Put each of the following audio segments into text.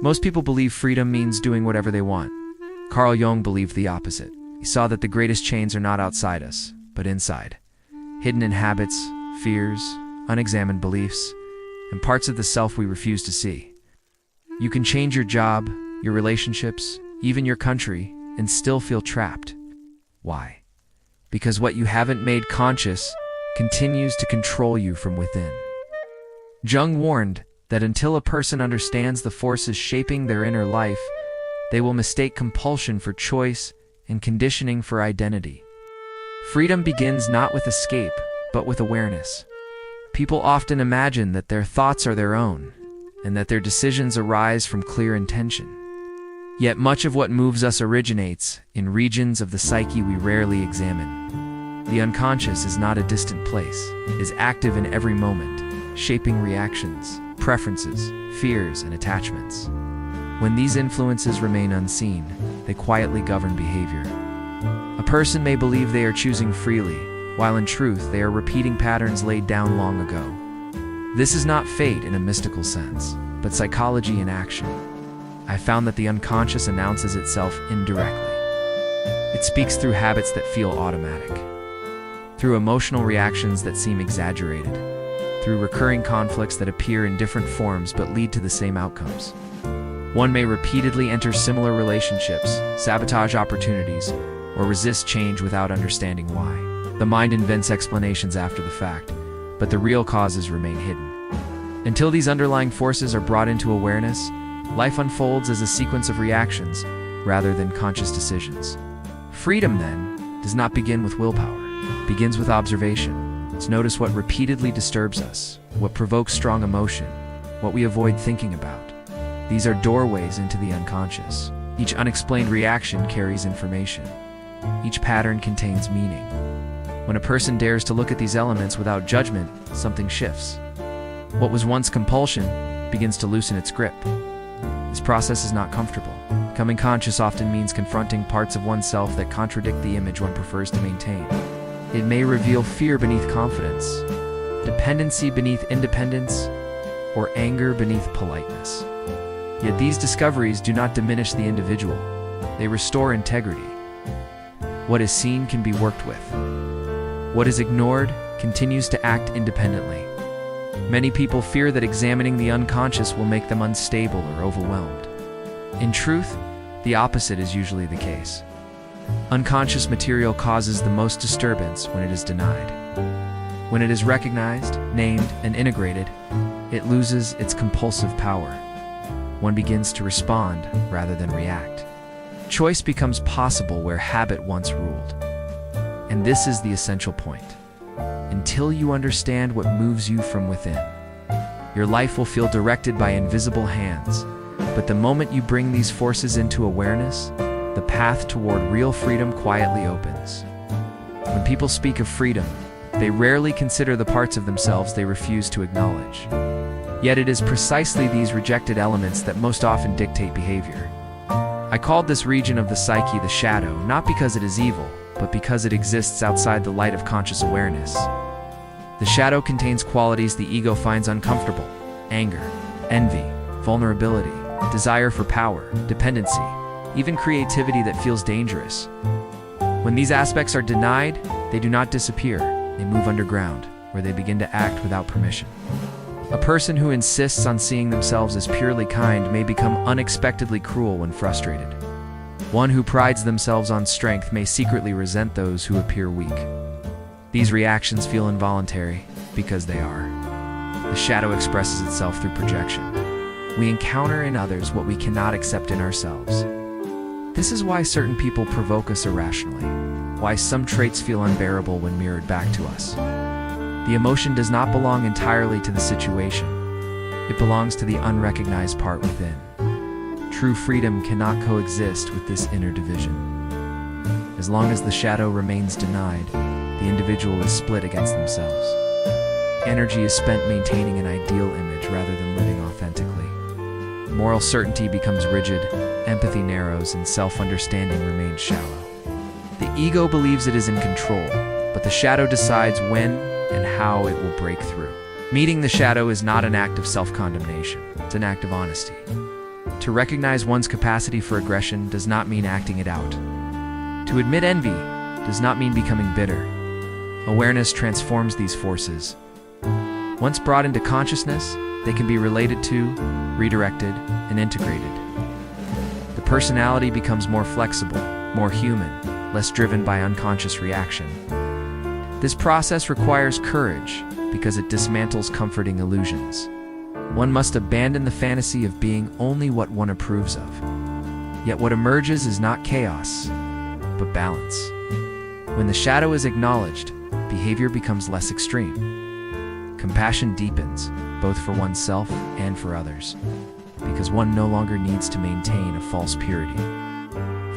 Most people believe freedom means doing whatever they want. Carl Jung believed the opposite. He saw that the greatest chains are not outside us, but inside, hidden in habits, fears, unexamined beliefs, and parts of the self we refuse to see. You can change your job, your relationships, even your country, and still feel trapped. Why? Because what you haven't made conscious continues to control you from within. Jung warned that until a person understands the forces shaping their inner life, they will mistake compulsion for choice and conditioning for identity. Freedom begins not with escape, but with awareness. People often imagine that their thoughts are their own, and that their decisions arise from clear intention. Yet much of what moves us originates in regions of the psyche we rarely examine. The unconscious is not a distant place. It is active in every moment, shaping reactions, preferences, fears, and attachments. When these influences remain unseen, they quietly govern behavior. A person may believe they are choosing freely, while in truth they are repeating patterns laid down long ago. This is not fate in a mystical sense, but psychology in action. I found that the unconscious announces itself indirectly. It speaks through habits that feel automatic, through emotional reactions that seem exaggerated, through recurring conflicts that appear in different forms but lead to the same outcomes. One may repeatedly enter similar relationships, sabotage opportunities, or resist change without understanding why. The mind invents explanations after the fact, but the real causes remain hidden. Until these underlying forces are brought into awareness, life unfolds as a sequence of reactions rather than conscious decisions. Freedom, then, does not begin with willpower. It begins with observation. To notice what repeatedly disturbs us, what provokes strong emotion, what we avoid thinking about. These are doorways into the unconscious. Each unexplained reaction carries information. Each pattern contains meaning. When a person dares to look at these elements without judgment, something shifts. What was once compulsion begins to loosen its grip. This process is not comfortable. Becoming conscious often means confronting parts of oneself that contradict the image one prefers to maintain. It may reveal fear beneath confidence, dependency beneath independence, or anger beneath politeness. Yet these discoveries do not diminish the individual. They restore integrity. What is seen can be worked with. What is ignored continues to act independently. Many people fear that examining the unconscious will make them unstable or overwhelmed. In truth, the opposite is usually the case. Unconscious material causes the most disturbance when it is denied. When it is recognized, named, and integrated, it loses its compulsive power. One begins to respond rather than react. Choice becomes possible where habit once ruled. And this is the essential point. Until you understand what moves you from within, your life will feel directed by invisible hands. But the moment you bring these forces into awareness, the path toward real freedom quietly opens. When people speak of freedom, they rarely consider the parts of themselves they refuse to acknowledge. Yet it is precisely these rejected elements that most often dictate behavior. I called this region of the psyche the shadow, not because it is evil, but because it exists outside the light of conscious awareness. The shadow contains qualities the ego finds uncomfortable: anger, envy, vulnerability, desire for power, dependency, even creativity that feels dangerous. When these aspects are denied, they do not disappear. They move underground, where they begin to act without permission. A person who insists on seeing themselves as purely kind may become unexpectedly cruel when frustrated. One who prides themselves on strength may secretly resent those who appear weak. These reactions feel involuntary because they are. The shadow expresses itself through projection. We encounter in others what we cannot accept in ourselves. This is why certain people provoke us irrationally, why some traits feel unbearable when mirrored back to us. The emotion does not belong entirely to the situation. It belongs to the unrecognized part within. True freedom cannot coexist with this inner division. As long as the shadow remains denied, the individual is split against themselves. Energy is spent maintaining an ideal image rather than living authentically. Moral certainty becomes rigid, empathy narrows, and self-understanding remains shallow. The ego believes it is in control, but the shadow decides when and how it will break through. Meeting the shadow is not an act of self-condemnation, it's an act of honesty. To recognize one's capacity for aggression does not mean acting it out. To admit envy does not mean becoming bitter. Awareness transforms these forces. Once brought into consciousness, they can be related to, redirected, and integrated. The personality becomes more flexible, more human, less driven by unconscious reaction. This process requires courage because it dismantles comforting illusions. One must abandon the fantasy of being only what one approves of. Yet what emerges is not chaos, but balance. When the shadow is acknowledged, behavior becomes less extreme. Compassion deepens, both for oneself and for others, because one no longer needs to maintain a false purity.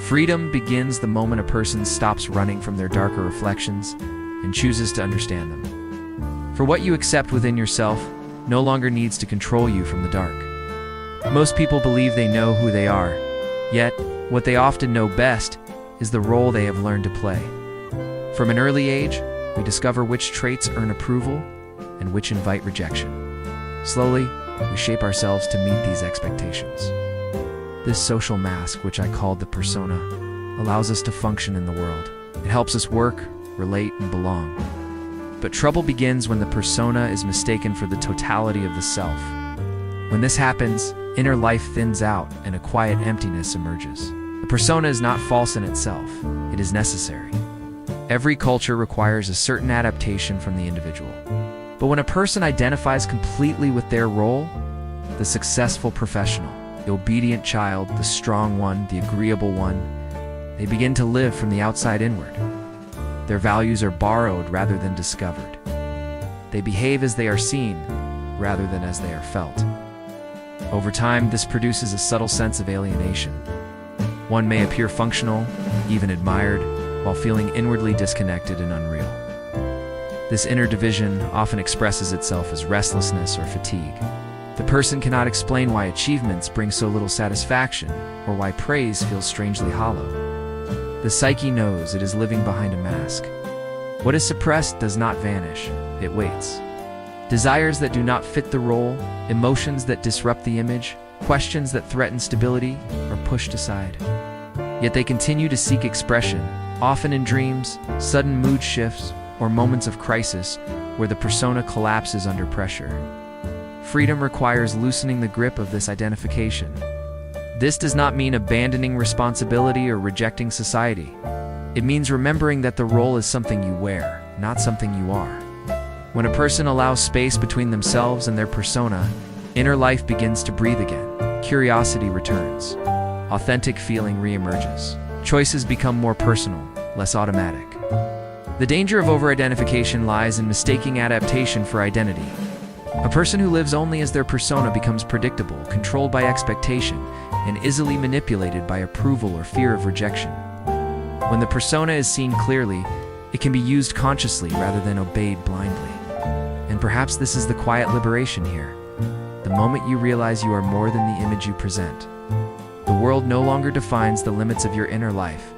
Freedom begins the moment a person stops running from their darker reflections and chooses to understand them. For what you accept within yourself no longer needs to control you from the dark. Most people believe they know who they are, yet what they often know best is the role they have learned to play. From an early age, we discover which traits earn approval and which invite rejection. Slowly, we shape ourselves to meet these expectations. This social mask, which I called the persona, allows us to function in the world. It helps us work, relate, and belong. But trouble begins when the persona is mistaken for the totality of the self. When this happens, inner life thins out and a quiet emptiness emerges. The persona is not false in itself, it is necessary. Every culture requires a certain adaptation from the individual. But when a person identifies completely with their role, the successful professional, the obedient child, the strong one, the agreeable one, they begin to live from the outside inward. Their values are borrowed rather than discovered. They behave as they are seen, rather than as they are felt. Over time, this produces a subtle sense of alienation. One may appear functional, even admired, while feeling inwardly disconnected and unreal. This inner division often expresses itself as restlessness or fatigue. The person cannot explain why achievements bring so little satisfaction, or why praise feels strangely hollow. The psyche knows it is living behind a mask. What is suppressed does not vanish, it waits. Desires that do not fit the role, emotions that disrupt the image, questions that threaten stability, are pushed aside. Yet they continue to seek expression, often in dreams, sudden mood shifts, or moments of crisis where the persona collapses under pressure. Freedom requires loosening the grip of this identification. This does not mean abandoning responsibility or rejecting society. It means remembering that the role is something you wear, not something you are. When a person allows space between themselves and their persona, inner life begins to breathe again. Curiosity returns. Authentic feeling reemerges. Choices become more personal, less automatic. The danger of over-identification lies in mistaking adaptation for identity. A person who lives only as their persona becomes predictable, controlled by expectation, and easily manipulated by approval or fear of rejection. When the persona is seen clearly, it can be used consciously rather than obeyed blindly. And perhaps this is the quiet liberation here. The moment you realize you are more than the image you present. The world no longer defines the limits of your inner life.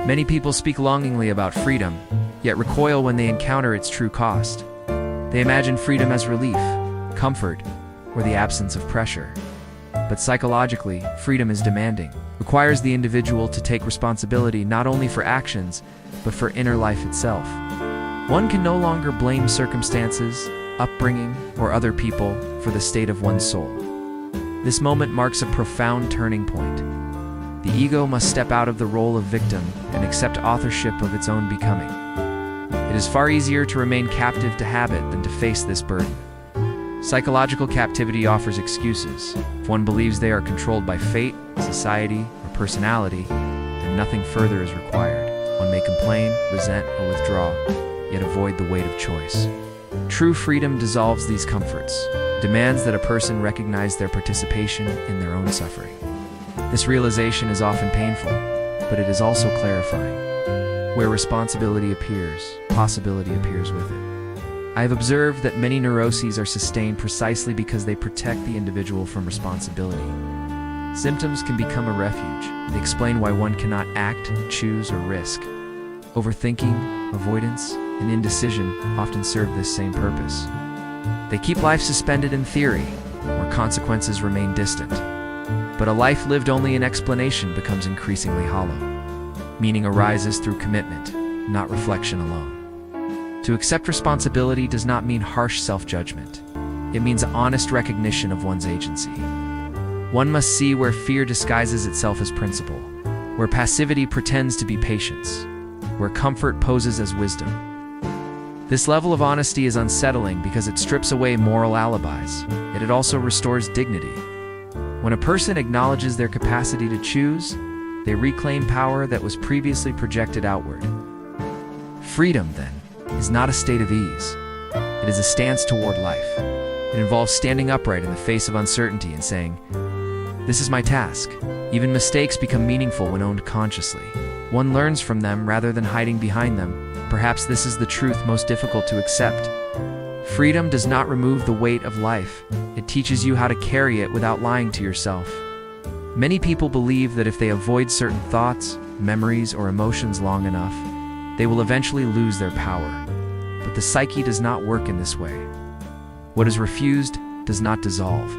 Many people speak longingly about freedom, yet recoil when they encounter its true cost. They imagine freedom as relief, comfort, or the absence of pressure. But psychologically, freedom is demanding, requires the individual to take responsibility not only for actions, but for inner life itself. One can no longer blame circumstances, upbringing, or other people for the state of one's soul. This moment marks a profound turning point. The ego must step out of the role of victim and accept authorship of its own becoming. It is far easier to remain captive to habit than to face this burden. Psychological captivity offers excuses. If one believes they are controlled by fate, society, or personality, then nothing further is required. One may complain, resent, or withdraw, yet avoid the weight of choice. True freedom dissolves these comforts, demands that a person recognize their participation in their own suffering. This realization is often painful, but it is also clarifying. Where responsibility appears, possibility appears with it. I have observed that many neuroses are sustained precisely because they protect the individual from responsibility. Symptoms can become a refuge. They explain why one cannot act, choose, or risk. Overthinking, avoidance, and indecision often serve this same purpose. They keep life suspended in theory, where consequences remain distant. But a life lived only in explanation becomes increasingly hollow. Meaning arises through commitment, not reflection alone. To accept responsibility does not mean harsh self-judgment. It means honest recognition of one's agency. One must see where fear disguises itself as principle, where passivity pretends to be patience, where comfort poses as wisdom. This level of honesty is unsettling because it strips away moral alibis, yet it also restores dignity. When a person acknowledges their capacity to choose, they reclaim power that was previously projected outward. Freedom, then, is not a state of ease. It is a stance toward life. It involves standing upright in the face of uncertainty and saying, "This is my task." Even mistakes become meaningful when owned consciously. One learns from them rather than hiding behind them. Perhaps this is the truth most difficult to accept. Freedom does not remove the weight of life. It teaches you how to carry it without lying to yourself. Many people believe that if they avoid certain thoughts, memories, or emotions long enough, they will eventually lose their power. But the psyche does not work in this way. What is refused does not dissolve.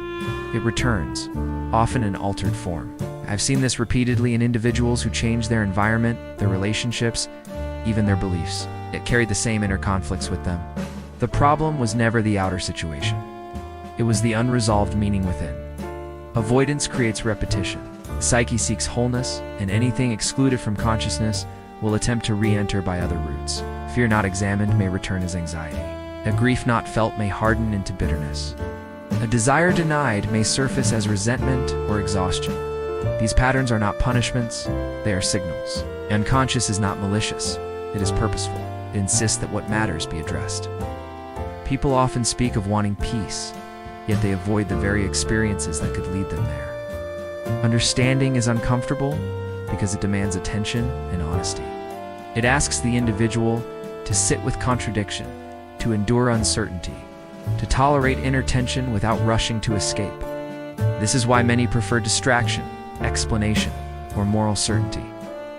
It returns, often in altered form. I've seen this repeatedly in individuals who change their environment, their relationships, even their beliefs. It carried the same inner conflicts with them. The problem was never the outer situation. It was the unresolved meaning within. Avoidance creates repetition. Psyche seeks wholeness, and anything excluded from consciousness will attempt to re-enter by other routes. Fear not examined may return as anxiety. A grief not felt may harden into bitterness. A desire denied may surface as resentment or exhaustion. These patterns are not punishments, they are signals. Unconscious is not malicious, it is purposeful. It insists that what matters be addressed. People often speak of wanting peace, yet they avoid the very experiences that could lead them there. Understanding is uncomfortable because it demands attention and honesty. It asks the individual to sit with contradiction, to endure uncertainty, to tolerate inner tension without rushing to escape. This is why many prefer distraction, explanation, or moral certainty.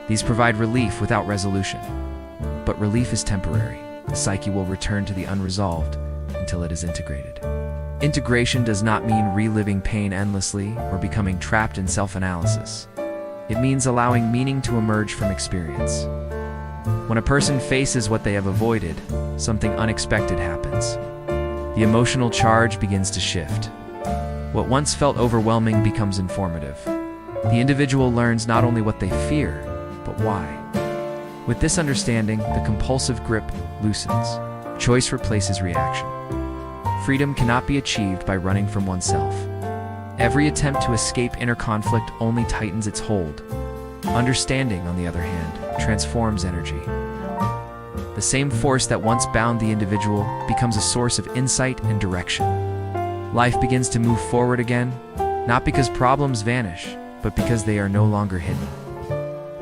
These provide relief without resolution. But relief is temporary. The psyche will return to the unresolved until it is integrated. Integration does not mean reliving pain endlessly or becoming trapped in self-analysis. It means allowing meaning to emerge from experience. When a person faces what they have avoided, something unexpected happens. The emotional charge begins to shift. What once felt overwhelming becomes informative. The individual learns not only what they fear, but why. With this understanding, the compulsive grip loosens. Choice replaces reaction. Freedom cannot be achieved by running from oneself. Every attempt to escape inner conflict only tightens its hold. Understanding, on the other hand, transforms energy. The same force that once bound the individual becomes a source of insight and direction. Life begins to move forward again, not because problems vanish, but because they are no longer hidden.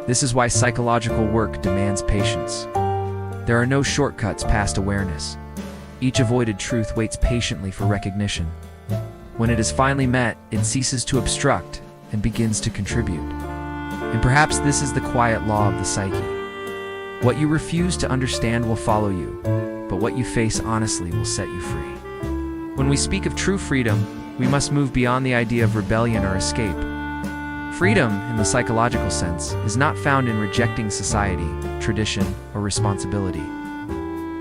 This is why psychological work demands patience. There are no shortcuts past awareness. Each avoided truth waits patiently for recognition. When it is finally met, it ceases to obstruct and begins to contribute. And perhaps this is the quiet law of the psyche. What you refuse to understand will follow you, but what you face honestly will set you free. When we speak of true freedom, we must move beyond the idea of rebellion or escape. Freedom, in the psychological sense, is not found in rejecting society, tradition, or responsibility.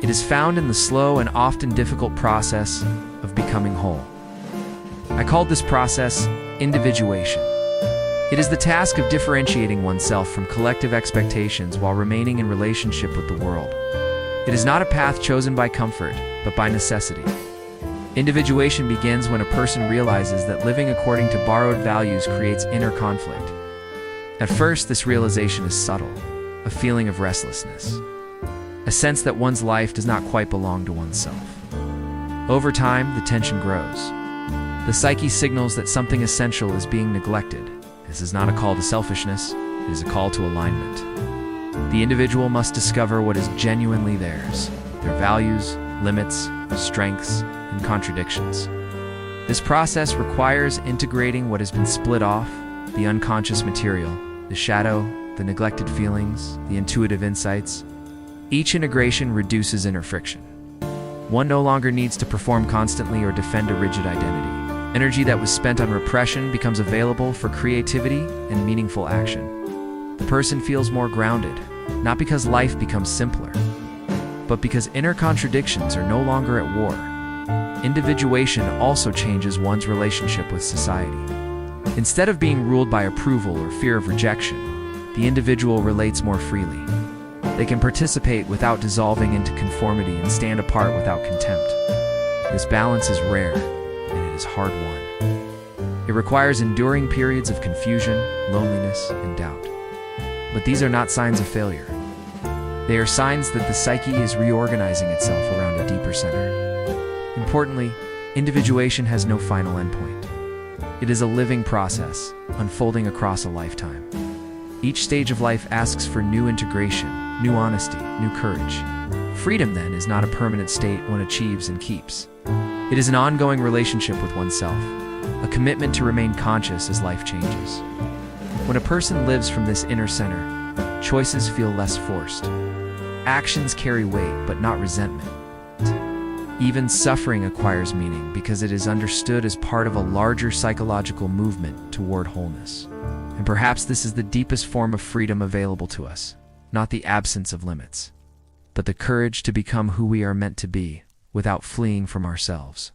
It is found in the slow and often difficult process of becoming whole. I called this process individuation. It is the task of differentiating oneself from collective expectations while remaining in relationship with the world. It is not a path chosen by comfort, but by necessity. Individuation begins when a person realizes that living according to borrowed values creates inner conflict. At first, this realization is subtle, a feeling of restlessness, a sense that one's life does not quite belong to oneself. Over time, the tension grows. The psyche signals that something essential is being neglected. This is not a call to selfishness, it is a call to alignment. The individual must discover what is genuinely theirs, their values, limits, strengths, and contradictions. This process requires integrating what has been split off, the unconscious material, the shadow, the neglected feelings, the intuitive insights. Each integration reduces inner friction. One no longer needs to perform constantly or defend a rigid identity. Energy that was spent on repression becomes available for creativity and meaningful action. The person feels more grounded, not because life becomes simpler, but because inner contradictions are no longer at war. Individuation also changes one's relationship with society. Instead of being ruled by approval or fear of rejection, the individual relates more freely. They can participate without dissolving into conformity and stand apart without contempt. This balance is rare, and it is hard won. It requires enduring periods of confusion, loneliness, and doubt. But these are not signs of failure. They are signs that the psyche is reorganizing itself around a deeper center. Importantly, individuation has no final endpoint. It is a living process, unfolding across a lifetime. Each stage of life asks for new integration, new honesty, new courage. Freedom, then, is not a permanent state one achieves and keeps. It is an ongoing relationship with oneself, a commitment to remain conscious as life changes. When a person lives from this inner center, choices feel less forced. Actions carry weight, but not resentment. Even suffering acquires meaning because it is understood as part of a larger psychological movement toward wholeness. And perhaps this is the deepest form of freedom available to us, not the absence of limits, but the courage to become who we are meant to be without fleeing from ourselves.